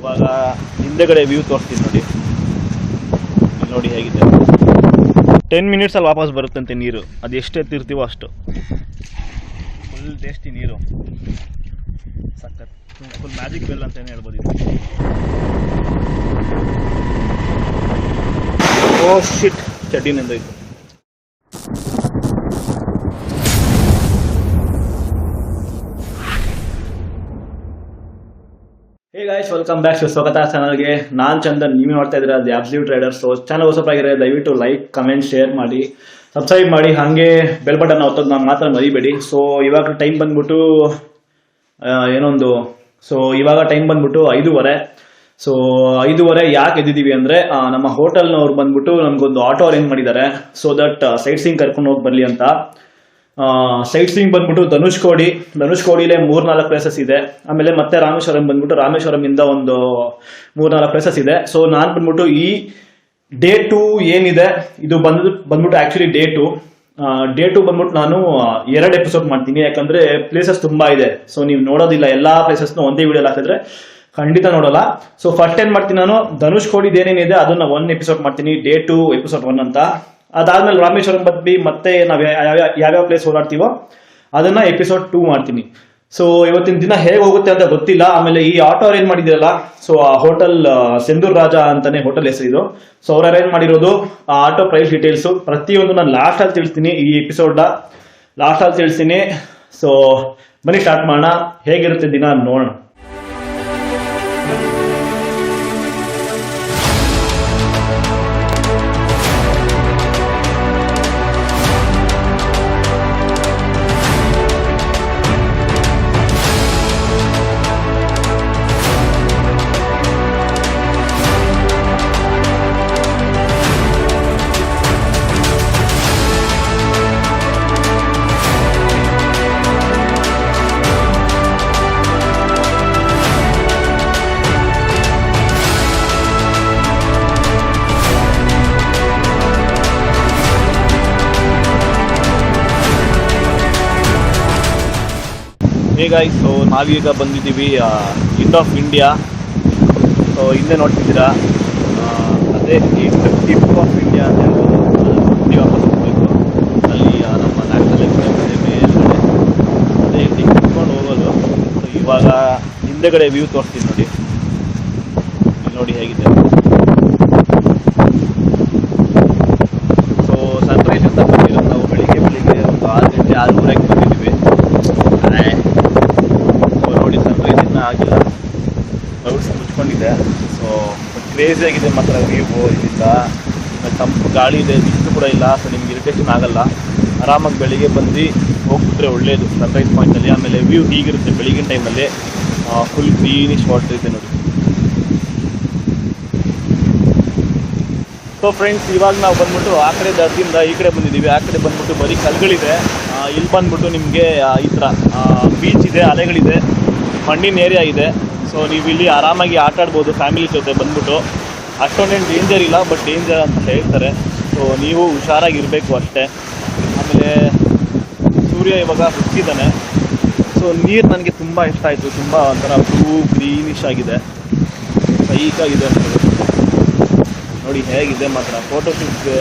ಇವಾಗ ಹಿಂದೆಗಡೆ ವ್ಯೂ ತೋರಿಸ್ತೀನಿ ನೋಡಿ. ಇಲ್ಲಿ ನೋಡಿ ಹೇಗಿದೆ. 10 ಮಿನಿಟ್ಸಲ್ಲಿ ವಾಪಸ್ ಬರುತ್ತಂತೆ ನೀರು. ಅದು ಎಷ್ಟು ಎತ್ತಿರ್ತೀವೋ ಅಷ್ಟು. ಫುಲ್ ಟೇಸ್ಟಿ ನೀರು, ಸಖತ್, ಫುಲ್ ಮ್ಯಾಜಿಕ್ ಬೆಲ್ ಅಂತಲೇ ಹೇಳ್ಬೋದು ಇದು. ಓ ಶಿಟ್, ಚಡ್ಡಿನಿಂದ ಇದು. Hey guys, welcome back to ಸ್ವಾಗತ ಚಾನಲ್ಗೆ. ನಾನು ಚಂದನ್, ನೀವು ನೋಡ್ತಾ ಇದ್ದೀರಾ the absolute rider. So channel ಹೊಸಬಾಗಿರೋ ದಯವಿಟ್ಟು ಲೈಕ್, ಕಮೆಂಟ್, ಶೇರ್ ಮಾಡಿ, ಸಬ್ಸ್ಕ್ರೈಬ್ ಮಾಡಿ, ಹಾಗೆ ಬೆಲ್ ಬಟನ್ ಒತ್ತೋದು ನಾನು ಮಾತ್ರ ಮರಿಬೇಡಿ. ಸೊ ಇವಾಗ ಟೈಮ್ ಬಂದ್ಬಿಟ್ಟು ಇವಾಗ ಟೈಮ್ ಬಂದ್ಬಿಟ್ಟು 5:30. ಸೊ 5:30 ಯಾಕೆ ಎದ್ದಿದ್ದೀವಿ ಅಂದರೆ ನಮ್ಮ ಹೋಟೆಲ್ನವ್ರು ಬಂದ್ಬಿಟ್ಟು ನಮಗೊಂದು ಆಟೋ ಅರೇಂಜ್ ಮಾಡಿದ್ದಾರೆ. ಸೊ ದಟ್ ಸೈಟ್ ಸೀಯಿಂಗ್ ಕರ್ಕೊಂಡು ಹೋಗಿ ಬರಲಿ ಅಂತ. ಸೈಟ್ ಸೀಯಿಂಗ್ ಬಂದ್ಬಿಟ್ಟು ಧನುಷ್ಕೋಡಿಲೇ 3-4 ಪ್ಲೇಸಸ್ ಇದೆ. ಆಮೇಲೆ ಮತ್ತೆ ರಾಮೇಶ್ವರಂ ಬಂದ್ಬಿಟ್ಟು ರಾಮೇಶ್ವರಮಿಂದ ಒಂದು 3-4 ಪ್ಲೇಸಸ್ ಇದೆ. ಸೊ ನಾನು ಬಂದ್ಬಿಟ್ಟು ಈ ಡೇ 2 ಏನಿದೆ ಇದು ಬಂದ್ಬಿಟ್ಟು ಆಕ್ಚುಲಿ ಡೇ 2 ಬಂದ್ಬಿಟ್ಟು ನಾನು 2 ಎಪಿಸೋಡ್ ಮಾಡ್ತೀನಿ. ಯಾಕಂದ್ರೆ ಪ್ಲೇಸಸ್ ತುಂಬಾ ಇದೆ. ಸೊ ನೀವು ನೋಡೋದಿಲ್ಲ, ಎಲ್ಲಾ ಪ್ಲೇಸಸ್ನ ಒಂದೇ ವಿಡಿಯೋ ಹಾಕಿದ್ರೆ ಖಂಡಿತ ನೋಡೋಲ್ಲ. ಸೊ ಫಸ್ಟ್ ಏನ್ ಮಾಡ್ತೀನಿ, ನಾನು ಧನುಷ್ಕೋಡಿದು ಏನೇನಿದೆ ಅದನ್ನ 1 ಎಪಿಸೋಡ್ ಮಾಡ್ತೀನಿ, ಡೇ 2 ಎಪಿಸೋಡ್ 1 ಅಂತ. ಅದಾದ್ಮೇಲೆ ರಾಮೇಶ್ವರಂ ಬಂದು ಮತ್ತೆ ನಾವು ಯಾವ್ಯಾವ ಪ್ಲೇಸ್ ಓಡಾಡ್ತೀವೋ ಅದನ್ನ ಎಪಿಸೋಡ್ 2 ಮಾಡ್ತೀನಿ. ಸೊ ಇವತ್ತಿನ ದಿನ ಹೇಗೆ ಹೋಗುತ್ತೆ ಅಂತ ಗೊತ್ತಿಲ್ಲ. ಆಮೇಲೆ ಈ ಆಟೋ ಅರೇಂಜ್ ಮಾಡಿದಿರಲ್ಲ, ಸೊ ಆ ಹೋಟೆಲ್ ಸೆಂದೂರ್ ರಾಜ ಅಂತಾನೆ ಹೋಟೆಲ್ ಹೆಸರು ಇದು. ಸೊ ಅವ್ರು ಅರೇಂಜ್ ಮಾಡಿರೋದು. ಆ ಆಟೋ ಪ್ರೈಸ್ ಡೀಟೇಲ್ಸ್ ಪ್ರತಿಯೊಂದು ನಾನು ಲಾಸ್ಟ್ ಅಲ್ಲಿ ತಿಳಿಸ್ತೀನಿ. ಈ ಎಪಿಸೋಡ್ ಲಾಸ್ಟ್ ಅಲ್ಲಿ ತಿಳಿಸ್ತೀನಿ. ಸೊ ಬನ್ನಿ ಸ್ಟಾರ್ಟ್ ಮಾಡೋಣ. ಹೇಗಿರುತ್ತೆ ದಿನ ನೋಡೋಣ. ಸೊ ನಾವೀಗ ಬಂದಿದ್ದೀವಿ ಇಂಡ್ ಆಫ್ ಇಂಡಿಯಾ. ಸೊ ಹಿಂದೆ ನೋಡ್ತಿದ್ದೀರಾ, ಅದೇ ಈ ಟಿಪ್ ಆಫ್ ಇಂಡಿಯಾ ಅಂತ ಹೇಳ್ಬೋದು. ಅಲ್ಲಿ ವಾಪಸ್ ಹೋಗಬೇಕು. ಅಲ್ಲಿ ನಮ್ಮ ನ್ಯಾಷನಲ್ ಎಕ್ಸ್ಪ್ರೆಸ್ ಮೇಲ್ಗಡೆ ಅದೇ ಇಲ್ಲಿ ಕುತ್ಕೊಂಡು ಹೋಗೋದು. ಸೊ ಇವಾಗ ಹಿಂದೆಗಡೆ ವ್ಯೂ ತೋರಿಸ್ತೀನಿ ನೋಡಿ. ಇಲ್ಲಿ ನೋಡಿ ಹೇಗಿದೆ. ಸೊ ಸನ್ರೈಸ್ ಅಂತ ಬಂದಿರೋದು ನಾವು ಬೆಳಿಗ್ಗೆ ಒಂದು 6 ಗಂಟೆ 6:30 ಬಂದಿದ್ದೀವಿ. ನೋಡಿ ಸನ್ರೈಸ್ ಇನ್ನೂ ಆಗಿಲ್ಲ, ಕ್ಲೌಡ್ಸ್ ಮುಚ್ಕೊಂಡಿದೆ. ಸೊ ಕ್ರೇಜಿ ಆಗಿದೆ ಮಾತ್ರ ವ್ಯೂ. ಇಲ್ಲಿಂದ ತಂಪು ಗಾಳಿ ಇದೆ, ಬಿಸಿಲು ಕೂಡ ಇಲ್ಲ. ಸೊ ನಿಮ್ಗೆ ಇರಿಟೇಷನ್ ಆಗಲ್ಲ. ಆರಾಮಾಗಿ ಬೆಳಿಗ್ಗೆ ಬಂದು ಹೋಗ್ಬಿಟ್ರೆ ಒಳ್ಳೆಯದು ಸನ್ರೈಸ್ ಪಾಯಿಂಟಲ್ಲಿ. ಆಮೇಲೆ ವ್ಯೂ ಹೀಗಿರುತ್ತೆ ಬೆಳಿಗಿನ ಟೈಮಲ್ಲಿ, ಫುಲ್ ಗ್ರೀನಿಶ್ ವಾಟರ್ ಇದೆ ನೋಡಿ. ಸೊ ಫ್ರೆಂಡ್ಸ್, ಇವಾಗ ನಾವು ಬಂದ್ಬಿಟ್ಟು ಆ ಕಡೆ ದರ್ದಿಂದ ಈ ಕಡೆ ಬಂದಿದ್ದೀವಿ. ಆ ಕಡೆ ಬಂದ್ಬಿಟ್ಟು ಬರೀ ಕಲ್ಗಳಿದೆ. ಇಲ್ಲಿ ಬಂದ್ಬಿಟ್ಟು ನಿಮಗೆ ಈ ಥರ ಬೀಚ್ ಇದೆ, ಅಲೆಗಳಿದೆ, ಮಣ್ಣಿನ ಏರಿಯಾ ಇದೆ. ಸೊ ನೀವು ಇಲ್ಲಿ ಆರಾಮಾಗಿ ಆಟ ಆಡ್ಬೋದು ಫ್ಯಾಮಿಲಿ ಜೊತೆ ಬಂದ್ಬಿಟ್ಟು. ಅಷ್ಟೊಂದೇನು ಡೇಂಜರ್ ಇಲ್ಲ, ಬಟ್ ಡೇಂಜರ್ ಅಂತ ಹೇಳ್ತಾರೆ. ಸೊ ನೀವು ಹುಷಾರಾಗಿರಬೇಕು ಅಷ್ಟೇ. ಆಮೇಲೆ ಸೂರ್ಯ ಇವಾಗ ಹುಟ್ಟಿದ್ದಾನೆ. ಸೊ ನೀರು ನನಗೆ ತುಂಬ ಇಷ್ಟ ಆಯಿತು. ತುಂಬ ಒಂಥರ ಬ್ಲೂ ಗ್ರೀನಿಶ್ ಆಗಿದೆ, ಸೈಕಾಗಿದೆ ನೋಡಿ ಹೇಗಿದೆ ಮಾತ್ರ ಫೋಟೋಶೂಟ್ಗೆ.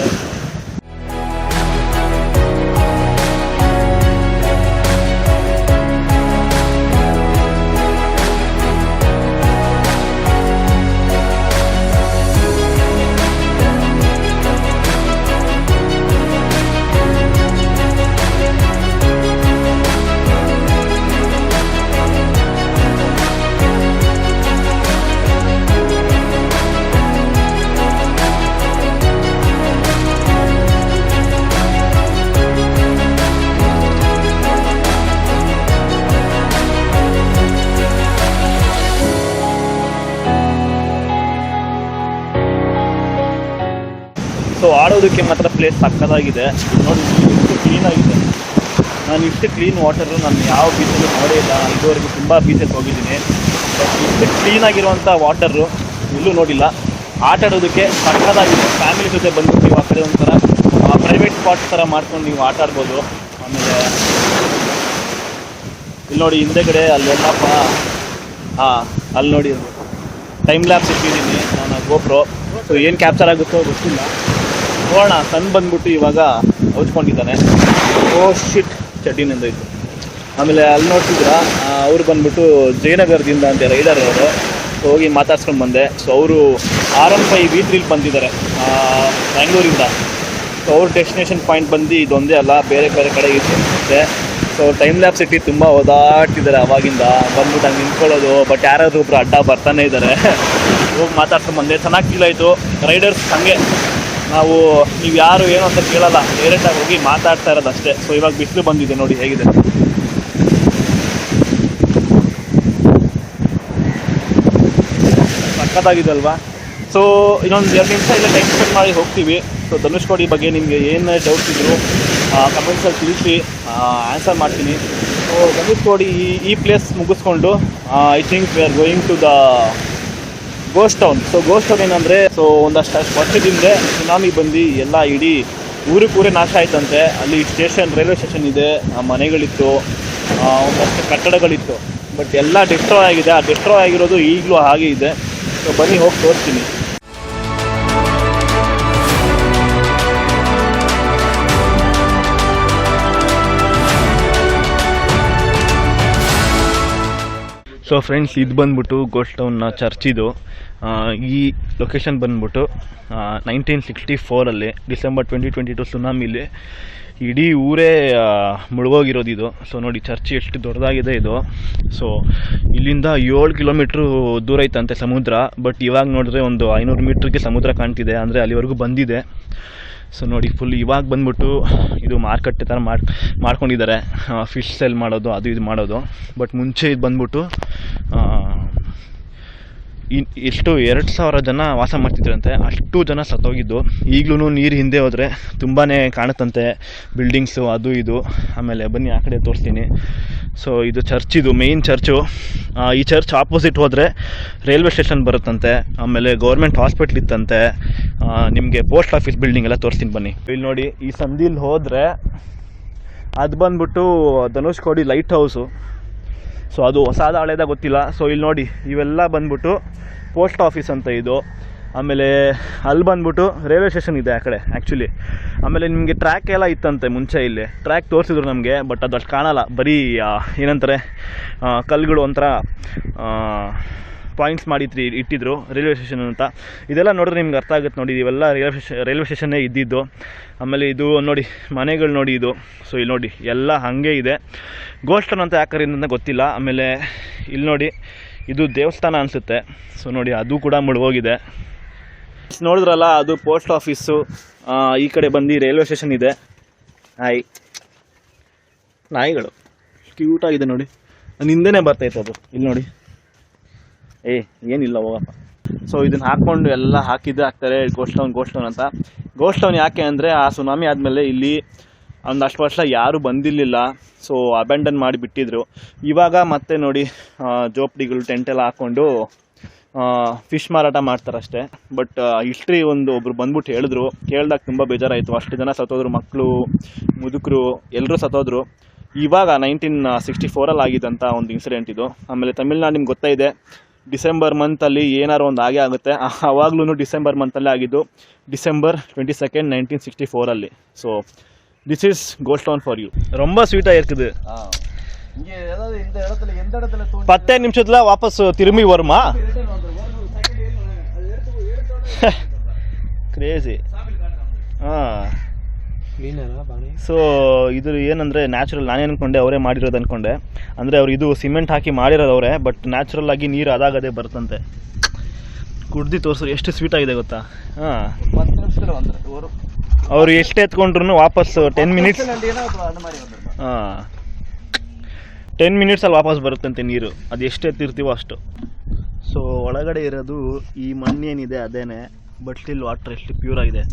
ಸೊ ಆಡೋದಕ್ಕೆ ಮಾತ್ರ ಪ್ಲೇಸ್ ಸಕ್ಕತ್ತಾಗಿದೆ ನೋಡಿ. ಇಷ್ಟು ಕ್ಲೀನಾಗಿದೆ. ನಾನು ಇಷ್ಟು ಕ್ಲೀನ್ ವಾಟರು ನಾನು ಯಾವ ಬೀಚಲ್ಲೂ ನೋಡೇ ಇಲ್ಲ. ಇದುವರೆಗೂ ತುಂಬ ಬೀಚಲ್ಲಿ ಹೋಗಿದ್ದೀನಿ, ಬಟ್ ಇಷ್ಟು ಕ್ಲೀನಾಗಿರುವಂಥ ವಾಟರು ಎಲ್ಲೂ ನೋಡಿಲ್ಲ. ಆಟ ಆಡೋದಕ್ಕೆ ಸಕ್ಕತ್ತಾಗಿದೆ. ಫ್ಯಾಮಿಲಿ ಜೊತೆ ಬಂದ್ಬಿಟ್ಟು ಆ ಕಡೆ ಒಂಥರ ಪ್ರೈವೇಟ್ ಸ್ಪಾಟ್ ಥರ ಮಾಡ್ಕೊಂಡು ನೀವು ಆಟ ಆಡ್ಬೋದು. ಆಮೇಲೆ ಇಲ್ಲಿ ನೋಡಿ ಹಿಂದೆಗಡೆ ಅಲ್ಲೆಲ್ಲಪ್ಪ, ಅಲ್ಲಿ ನೋಡಿ ಅದು ಟೈಮ್ ಲ್ಯಾಬ್ಸ್ ಇಟ್ಟಿದ್ದೀನಿ ನಾನು ಗೋಪ್ರೋ. ಸೊ ಏನು ಕ್ಯಾಪ್ಚರ್ ಆಗುತ್ತೋ ಗೊತ್ತಿಲ್ಲ, ನೋಡೋಣ. ಸನ್ ಬಂದ್ಬಿಟ್ಟು ಇವಾಗ ಹೌಚ್ಕೊಂಡಿದ್ದಾನೆ. ಓ ಶಿಟ್, ಚಡ್ಡಿನಿಂದ ಇತ್ತು. ಆಮೇಲೆ ಅಲ್ಲಿ ನೋಡ್ತಿದ್ರ ಅವ್ರು ಬಂದ್ಬಿಟ್ಟು ಜಯನಗರದಿಂದ ಅಂತ ರೈಡರ್ ಅವರು. ಹೋಗಿ ಮಾತಾಡ್ಸ್ಕೊಂಡು ಬಂದೆ. ಸೊ ಅವರು R15 V3 ಬಂದಿದ್ದಾರೆ ಬ್ಯಾಂಗ್ಳೂರಿಂದ. ಸೊ ಅವ್ರ ಡೆಸ್ಟಿನೇಷನ್ ಪಾಯಿಂಟ್ ಬಂದು ಇದೊಂದೇ ಅಲ್ಲ, ಬೇರೆ ಬೇರೆ ಕಡೆ ಇರುತ್ತೆ. ಸೊ ಟೈಮ್ ಲ್ಯಾಬ್ಸ್ ಇಟ್ಟು ತುಂಬ ಓದಾಡ್ತಿದ್ದಾರೆ ಅವಾಗಿಂದ. ಬಂದ್ಬಿಟ್ಟು ಹಂಗೆ ನಿಂತ್ಕೊಳ್ಳೋದು, ಬಟ್ ಯಾರಾದ್ರೂ ಒಬ್ರು ಅಡ್ಡ ಬರ್ತಾನೆ ಇದ್ದಾರೆ. ಹೋಗಿ ಮಾತಾಡ್ಸ್ಕೊಂಡು ಬಂದೆ, ಚೆನ್ನಾಗಿ ಫೀಲ್ ಆಯಿತು. ರೈಡರ್ಸ್ ಹಂಗೆ ನಾವು ನೀವು ಯಾರು ಏನು ಅಂತ ಕೇಳಲ್ಲ, ಡೈರೆಕ್ಟಾಗಿ ಹೋಗಿ ಮಾತಾಡ್ತಾ ಇರೋದು ಅಷ್ಟೇ. ಸೊ ಇವಾಗ ಬಿಸಿಲು ಬಂದಿದೆ ನೋಡಿ ಹೇಗಿದೆ, ಸಕ್ಕತ್ತಾಗಿದೆ ಅಲ್ವಾ. ಸೊ ಇನ್ನೊಂದು 2 ನಿಮಿಷ ಇಲ್ಲ ಟೈಮ್ ಸ್ಪೆಂಡ್ ಮಾಡಿ ಹೋಗ್ತೀವಿ. ಸೊ ಧನುಷ್ಕೋಡಿ ಬಗ್ಗೆ ನಿಮಗೆ ಏನು ಡೌಟ್ಸ್ ಇದ್ರು ಕಮೆಂಟ್ಸಲ್ಲಿ ತಿಳಿಸಿ, ಆನ್ಸರ್ ಮಾಡ್ತೀನಿ. ಸೊ ಧನುಷ್ಕೋಡಿ ಈ ಪ್ಲೇಸ್ ಮುಗಿಸ್ಕೊಂಡು I think we are going to the ghost town. So ghost town ಏನಂದರೆ, ಸೊ ಒಂದಷ್ಟು ವರ್ಷದಿಂದ ಸುನಾಮಿ ಬಂದು ಎಲ್ಲ ಇಡೀ ಊರೇ ನಾಶ ಆಯ್ತಂತೆ. ಅಲ್ಲಿ ಸ್ಟೇಷನ್, ರೈಲ್ವೆ ಸ್ಟೇಷನ್ ಇದೆ, ಮನೆಗಳಿತ್ತು, ಒಂದಷ್ಟು ಕಟ್ಟಡಗಳಿತ್ತು, ಬಟ್ ಎಲ್ಲ ಡಿಸ್ಟ್ರಾಯ್ ಆಗಿದೆ. ಆ ಡಿಸ್ಟ್ರಾಯ್ ಆಗಿರೋದು ಈಗಲೂ ಹಾಗೆ ಇದೆ. ಸೊ ಬನ್ನಿ ಹೋಗಿ ತೋರಿಸ್ತೀನಿ. ಸೊ ಫ್ರೆಂಡ್ಸ್, ಇದು ಬಂದ್ಬಿಟ್ಟು ಗೋಸ್ಟ್ ಟೌನ್ನ ಚರ್ಚ್. ಇದು ಈ ಲೊಕೇಶನ್ ಬಂದ್ಬಿಟ್ಟು 1964 ಡಿಸೆಂಬರ್ 2022 ಸುನಾಮಿಲಿ ಇಡೀ ಊರೇ ಮುಳುಗೋಗಿರೋದು ಇದು. ಸೊ ನೋಡಿ ಚರ್ಚ್ ಎಷ್ಟು ದೊಡ್ಡದಾಗಿದೆ ಇದು. ಸೊ ಇಲ್ಲಿಂದ 7 ಕಿಲೋಮೀಟ್ರು ದೂರ ಐತಂತೆ ಸಮುದ್ರ, ಬಟ್ ಇವಾಗ ನೋಡಿದ್ರೆ ಒಂದು 500 ಮೀಟ್ರಿಗೆ ಸಮುದ್ರ ಕಾಣ್ತಿದೆ, ಅಂದರೆ ಅಲ್ಲಿವರೆಗೂ ಬಂದಿದೆ. ಸೊ ನೋಡಿ ಫುಲ್ ಇವಾಗ ಬಂದ್ಬಿಟ್ಟು ಇದು ಮಾರ್ಕೆಟ್ ಥರ ಮಾಡ್ಕೊಂಡಿದ್ದಾರೆ, ಫಿಶ್ ಸೆಲ್ ಮಾಡೋದು, ಅದು ಇದು ಮಾಡೋದು. ಬಟ್ ಮುಂಚೆ ಇದು ಬಂದ್ಬಿಟ್ಟು ಎಷ್ಟು 2000 ಜನ ವಾಸ ಮಾಡ್ತಿದ್ರಂತೆ, ಅಷ್ಟು ಜನ ಸತ್ತೋಗಿದ್ದು. ಈಗಲೂ ನೀರು ಹಿಂದೆ ಹೋದರೆ ತುಂಬಾ ಕಾಣುತ್ತಂತೆ, ಬಿಲ್ಡಿಂಗ್ಸು ಅದು ಇದು. ಆಮೇಲೆ ಬನ್ನಿ ಆ ಕಡೆ ತೋರಿಸ್ತೀನಿ. ಸೊ ಇದು ಚರ್ಚ್, ಇದು ಮೇಯ್ನ್ ಚರ್ಚು. ಈ ಚರ್ಚ್ ಆಪೋಸಿಟ್ ಹೋದರೆ ರೈಲ್ವೆ ಸ್ಟೇಷನ್ ಬರುತ್ತಂತೆ, ಆಮೇಲೆ ಗೌರ್ಮೆಂಟ್ ಹಾಸ್ಪಿಟ್ಲ್ ಇತ್ತಂತೆ, ನಿಮಗೆ ಪೋಸ್ಟ್ ಆಫೀಸ್ ಬಿಲ್ಡಿಂಗ್ ಎಲ್ಲ ತೋರಿಸ್ತೀನಿ ಬನ್ನಿ. ಇಲ್ಲಿ ನೋಡಿ, ಈ ಸಂದಿಲ್ಲಿ ಹೋದರೆ ಅದು ಬಂದ್ಬಿಟ್ಟು ಧನುಷ್ಕೋಡಿ ಲೈಟ್ ಹೌಸು. ಸೊ ಅದು ಹೊಸಾದ ಹಳೇದ ಗೊತ್ತಿಲ್ಲ. ಸೊ ಇಲ್ಲಿ ನೋಡಿ, ಇವೆಲ್ಲ ಬಂದ್ಬಿಟ್ಟು ಪೋಸ್ಟ್ ಆಫೀಸ್ ಅಂತ ಇದು. ಆಮೇಲೆ ಅಲ್ಲಿ ಬಂದ್ಬಿಟ್ಟು ರೈಲ್ವೆ ಸ್ಟೇಷನ್ ಇದೆ ಆ ಕಡೆ ಆ್ಯಕ್ಚುಲಿ. ಆಮೇಲೆ ನಿಮಗೆ ಟ್ರ್ಯಾಕ್ ಎಲ್ಲ ಇತ್ತಂತೆ ಮುಂಚೆ, ಇಲ್ಲಿ ಟ್ರ್ಯಾಕ್ ತೋರಿಸಿದ್ರು ನಮಗೆ, ಬಟ್ ಅದು ಅಷ್ಟು ಕಾಣಲ್ಲ. ಬರೀ ಏನಂತಾರೆ ಕಲ್ಲುಗಳು ಒಂಥರ ಪಾಯಿಂಟ್ಸ್ ಮಾಡಿ ಇಟ್ಟಿದ್ರು ರೈಲ್ವೆ ಸ್ಟೇಷನ್ ಅಂತ. ಇದೆಲ್ಲ ನೋಡಿದ್ರೆ ನಿಮ್ಗೆ ಅರ್ಥ ಆಗುತ್ತೆ ನೋಡಿ, ಇವೆಲ್ಲ ರೈಲ್ವೆ ಸ್ಟೇಷನ್ನೇ ಇದ್ದಿದ್ದು. ಆಮೇಲೆ ಇದು ನೋಡಿ ಮನೆಗಳು ನೋಡಿ ಇದು. ಸೊ ಇಲ್ಲಿ ನೋಡಿ ಎಲ್ಲ ಹಾಗೆ ಇದೆ. ಗೋಸ್ಟ್ ಟೌನ್ ಅಂತ ಯಾಕೆ ಅಂತ ಗೊತ್ತಿಲ್ಲ. ಆಮೇಲೆ ಇಲ್ಲಿ ನೋಡಿ, ಇದು ದೇವಸ್ಥಾನ ಅನಿಸುತ್ತೆ. ಸೊ ನೋಡಿ ಅದು ಕೂಡ ಮುಳುಗೋಗಿದೆ. ನೋಡಿದ್ರಲ್ಲ, ಅದು ಪೋಸ್ಟ್ ಆಫೀಸು. ಈ ಕಡೆ ಬಂದು ರೈಲ್ವೆ ಸ್ಟೇಷನ್ ಇದೆ. ನಾಯಿಗಳು ಕ್ಯೂಟಾಗಿದೆ ನೋಡಿ, ನನ್ನ ಹಿಂದೆನೇ ಬರ್ತೈತೆ ಅದು. ಇಲ್ಲಿ ನೋಡಿ, ಏನಿಲ್ಲ ಹೋಗಪ್ಪ. ಸೊ ಇದನ್ನು ಹಾಕ್ಕೊಂಡು ಎಲ್ಲ ಹಾಕ್ತಾರೆ ಗೋಸ್ಟ್ ಟೌನ್ ಅಂತ. ಗೋಸ್ಟ್ ಟೌನ್ ಯಾಕೆ ಅಂದರೆ, ಆ ಸುನಾಮಿ ಆದಮೇಲೆ ಇಲ್ಲಿ ಒಂದಷ್ಟು ವರ್ಷ ಯಾರೂ ಬಂದಿರಲಿಲ್ಲ. ಸೊ ಅಬ್ಯಾಂಡನ್ ಮಾಡಿ ಬಿಟ್ಟಿದ್ರು. ಇವಾಗ ಮತ್ತೆ ನೋಡಿ ಜೋಪಡಿಗಳು, ಟೆಂಟ್ ಎಲ್ಲ ಹಾಕ್ಕೊಂಡು ಫಿಶ್ ಮಾರಾಟ ಮಾಡ್ತಾರಷ್ಟೇ. ಬಟ್ ಹಿಸ್ಟ್ರಿ ಒಬ್ರು ಬಂದ್ಬಿಟ್ಟು ಹೇಳಿದ್ರು, ಕೇಳಿದಾಗ ತುಂಬ ಬೇಜಾರಾಯಿತು. ಅಷ್ಟು ಜನ ಸತ್ತೋದ್ರು, ಮಕ್ಕಳು, ಮುದುಕರು ಎಲ್ಲರೂ ಸತ್ತೋದ್ರು. ಇವಾಗ 1964 ಆಗಿದ್ದಂಥ ಒಂದು ಇನ್ಸಿಡೆಂಟ್ ಇದು. ಆಮೇಲೆ ತಮಿಳ್ನಾಡು ನಿಮ್ಗೆ ಗೊತ್ತಾ ಇದೆ, ಡಿಸೆಂಬರ್ ಮಂತಲ್ಲಿ ಏನಾರು ಒಂದು ಆಗೇ ಆಗುತ್ತೆ. ಆವಾಗ್ಲೂ ಡಿಸೆಂಬರ್ ಮಂತಲ್ಲೇ ಆಗಿದ್ದು, December 22, 1964. So this is ghost town for you. ரொம்ப ஸ்வீட்டாக இருக்குது. இங்கே ஏதாவது இந்த இடத்துல எந்த இடத்துல 10 நிமிஷத்துல வாபஸ் திரும்பி வருமா? ಕ್ರೇಜಿ. ಸೊ ಇದು ಏನಂದರೆ ನ್ಯಾಚುರಲ್. ನಾನೇನು ಅಂದ್ಕೊಂಡೆ ಅವರೇ ಮಾಡಿರೋದು ಅಂದ್ಕೊಂಡೆ. ಅಂದರೆ ಅವ್ರು ಇದು ಸಿಮೆಂಟ್ ಹಾಕಿ ಮಾಡಿರೋದು ಅವರೇ, ಬಟ್ ನ್ಯಾಚುರಲ್ ಆಗಿ ನೀರು ಅದಾಗದೇ ಬರುತ್ತಂತೆ. ಕುಡ್ದು ತೋರಿಸ್ರು ಎಷ್ಟು ಸ್ವೀಟಾಗಿದೆ ಗೊತ್ತಾ. ಅವರು ಎಷ್ಟು ಎತ್ಕೊಂಡ್ರು ವಾಪಸ್ 10 ಮಿನಿಟ್ಸ್ 10 ಮಿನಿಟ್ಸಲ್ಲಿ ವಾಪಸ್ ಬರುತ್ತಂತೆ ನೀರು, ಅದು ಎಷ್ಟು ಎತ್ತಿರ್ತೀವೋ ಅಷ್ಟು. ಸೊ ಒಳಗಡೆ ಇರೋದು ಈ ಮಣ್ಣೇನಿದೆ ಅದೇನೆ, ಬಟ್ ಸ್ಟಿಲ್ ವಾಟರ್ ಎಷ್ಟು ಪ್ಯೂರ್ ಆಗಿದೆ.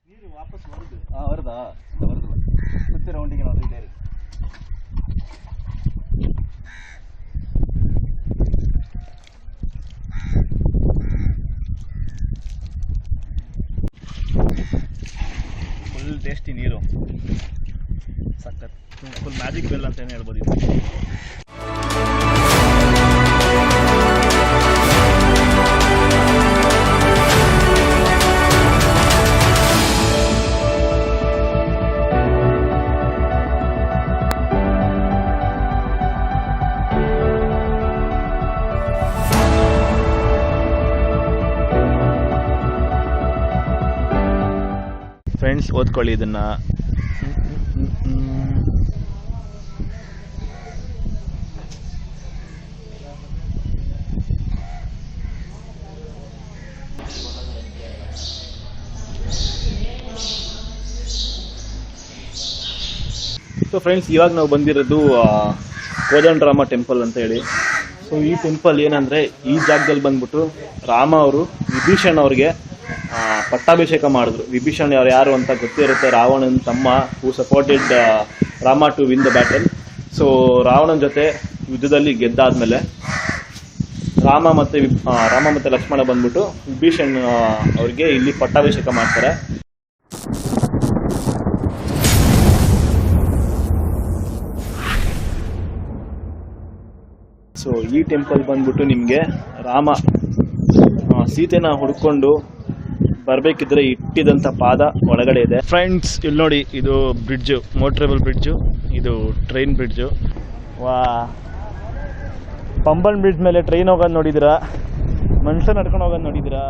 ನೀರು ವಾಪಸ್ வருதா வருதா சுத்தி ரவுண்டிங் வந்துட்டே இருக்கு. ಜಾಸ್ತಿ ನೀರು ಸಖತ್ ಫುಲ್ ಮ್ಯಾಜಿಕ್ ವೆಲ್ ಅಂತಲೇ ಹೇಳ್ಬೋದು ಇದು. ಫ್ರೆಂಡ್ಸ್ ಓದ್ಕೊಳ್ಳಿ ಇದನ್ನು. ಸೊ ಫ್ರೆಂಡ್ಸ್ ಇವಾಗ ನಾವು ಬಂದಿರೋದು ಕೋದಂಡರಾಮ ಟೆಂಪಲ್ ಅಂತ ಹೇಳಿ. ಸೊ ಈ ಟೆಂಪಲ್ ಏನಂದರೆ ಈ ಜಾಗದಲ್ಲಿ ಬಂದ್ಬಿಟ್ಟು ರಾಮ ಅವರು ವಿಭೀಷಣ್ ಅವ್ರಿಗೆ ಪಟ್ಟಾಭಿಷೇಕ ಮಾಡಿದ್ರು. ವಿಭೀಷಣ್ ಅವ್ರು ಯಾರು ಅಂತ ಗೊತ್ತಿರುತ್ತೆ, ರಾವಣನ ತಮ್ಮ who supported Rama to win the battle. So ರಾವಣನ ಜೊತೆ ಯುದ್ಧದಲ್ಲಿ ಗೆದ್ದಾದ್ಮೇಲೆ ರಾಮ ಮತ್ತು ಲಕ್ಷ್ಮಣ ಬಂದ್ಬಿಟ್ಟು ವಿಭೀಷಣ್ ಅವ್ರಿಗೆ ಇಲ್ಲಿ ಪಟ್ಟಾಭಿಷೇಕ ಮಾಡ್ತಾರೆ. ಸೊ ಈ ಟೆಂಪಲ್ ಬಂದ್ಬಿಟ್ಟು ನಿಮಗೆ ರಾಮ ಸೀತೆನ ಹುಡ್ಕೊಂಡು ಬರಬೇಕಿದ್ರೆ ಇಟ್ಟಿದಂಥ ಪಾದ ಒಳಗಡೆ ಇದೆ. ಫ್ರೆಂಡ್ಸ್ ಇಲ್ಲಿ ನೋಡಿ, ಇದು ಬ್ರಿಡ್ಜು, ಮೋಟ್ರೇಬಲ್ ಬ್ರಿಡ್ಜು, ಇದು ಟ್ರೈನ್ ಬ್ರಿಡ್ಜು. ಪಂಬನ್ ಬ್ರಿಡ್ಜ್ ಮೇಲೆ ಟ್ರೈನ್ ಹೋಗೋದು ನೋಡಿದಿರಾ, ಮನುಷ್ಯ ನಡ್ಕೊಂಡು ಹೋಗೋದು ನೋಡಿದಿರಾ?